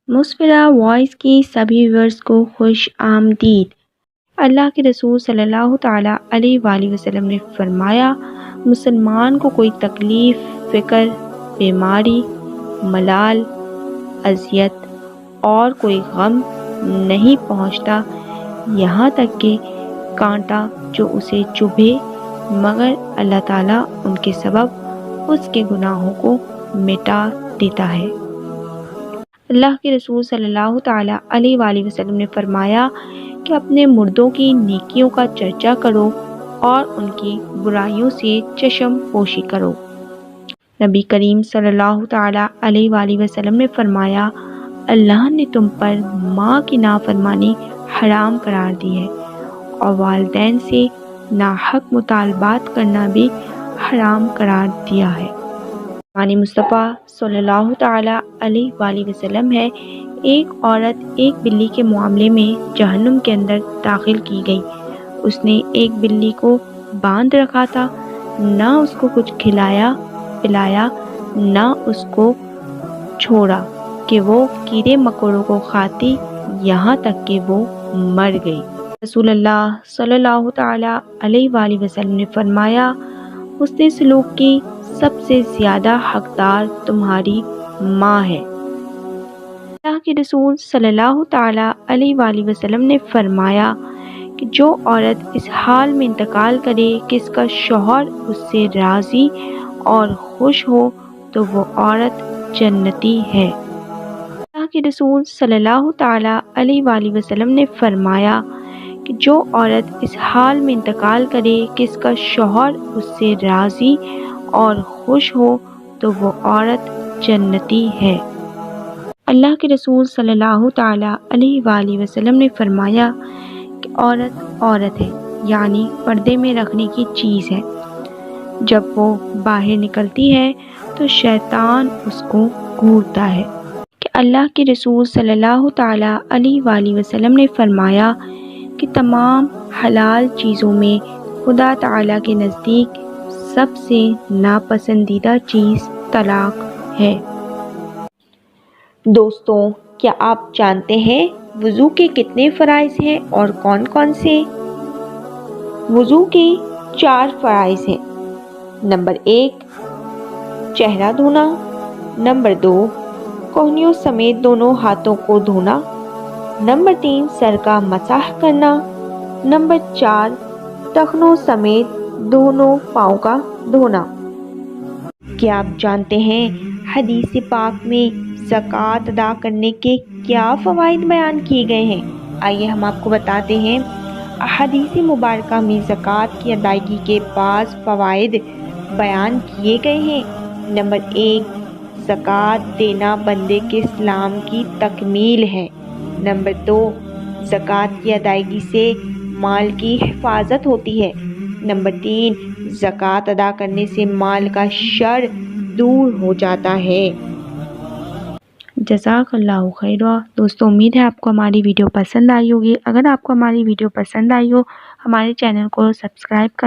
مسفرہ voice کی سبھی viewers کو خوش آمدید۔ اللہ کے رسول صلی اللہ تعالیٰ علیہ وآلہ وسلم نے فرمایا، مسلمان کو کوئی تکلیف، فکر، بیماری، ملال، اذیت اور کوئی غم نہیں پہنچتا یہاں تک کہ کانٹا جو اسے چبھے، مگر اللہ تعالیٰ ان کے سبب اس کے گناہوں کو مٹا دیتا ہے۔ اللہ کے رسول صلی اللہ تعالیٰ علیہ وآلہ وسلم نے فرمایا کہ اپنے مردوں کی نیکیوں کا چرچا کرو اور ان کی برائیوں سے چشم پوشی کرو۔ نبی کریم صلی اللہ تعالیٰ علیہ وآلہ وسلم نے فرمایا، اللہ نے تم پر ماں کی نافرمانی حرام قرار دی ہے اور والدین سے ناحق مطالبات کرنا بھی حرام قرار دیا ہے۔ معنی مصطفیٰ صلی اللہ تعالیٰ علیہ وآلہ وسلم ہے، ایک عورت ایک بلی کے معاملے میں جہنم کے اندر داخل کی گئی۔ اس نے ایک بلی کو باندھ رکھا تھا، نہ اس کو کچھ کھلایا پلایا، نہ اس کو چھوڑا کہ وہ کیڑے مکوڑوں کو کھاتی، یہاں تک کہ وہ مر گئی۔ رسول اللہ صلی اللہ تعالیٰ علیہ وآلہ وسلم نے فرمایا، حسن سلوک کی سب سے زیادہ حقدار تمہاری ماں ہے۔ اللہ کے رسول صلی اللہ تعالیٰ علیہ وآلہ وسلم نے فرمایا کہ جو عورت اس حال میں انتقال کرے کہ اس کا شوہر اس سے راضی اور خوش ہو تو وہ عورت جنتی ہے۔ اللہ کے رسول صلی اللہ تعالیٰ علیہ وآلہ وسلم نے فرمایا کہ جو عورت اس حال میں انتقال کرے کہ اس کا شوہر اس سے راضی اور خوش ہو تو وہ عورت جنتی ہے۔ اللہ کے رسول صلی اللہ تعالیٰ علیہ وآلہ وسلم نے فرمایا کہ عورت عورت ہے، یعنی پردے میں رکھنے کی چیز ہے۔ جب وہ باہر نکلتی ہے تو شیطان اس کو گھورتا ہے۔ کہ اللہ کے رسول صلی اللہ تعالیٰ علیہ وآلہ وسلم نے فرمایا کہ تمام حلال چیزوں میں خدا تعالیٰ کے نزدیک سب سے ناپسندیدہ چیز طلاق ہے۔ دوستوں، کیا آپ جانتے ہیں وضو کے کتنے فرائض ہیں اور کون کون سے؟ وضو کے 4 فرائض ہیں۔ نمبر 1، چہرہ دھونا۔ نمبر 2، کوہنیوں سمیت دونوں ہاتھوں کو دھونا۔ نمبر 3، سر کا مسح کرنا۔ نمبر 4، ٹخنوں سمیت دونوں پاؤں کا دھونا۔ کیا آپ جانتے ہیں حدیث پاک میں زکوٰۃ ادا کرنے کے کیا فوائد بیان کیے گئے ہیں؟ آئیے ہم آپ کو بتاتے ہیں۔ احادیث مبارکہ میں زکوٰۃ کی ادائیگی کے بعض فوائد بیان کیے گئے ہیں۔ نمبر 1، زکوٰۃ دینا بندے کے اسلام کی تکمیل ہے۔ نمبر 2، زکوٰۃ کی ادائیگی سے مال کی حفاظت ہوتی ہے۔ نمبر 3، زکوٰۃ ادا کرنے سے مال کا شر دور ہو جاتا ہے۔ جزاک اللہ خیر۔ دوستو، امید ہے آپ کو ہماری ویڈیو پسند آئی ہوگی۔ اگر آپ کو ہماری ویڈیو پسند آئی ہو، ہمارے چینل کو سبسکرائب کر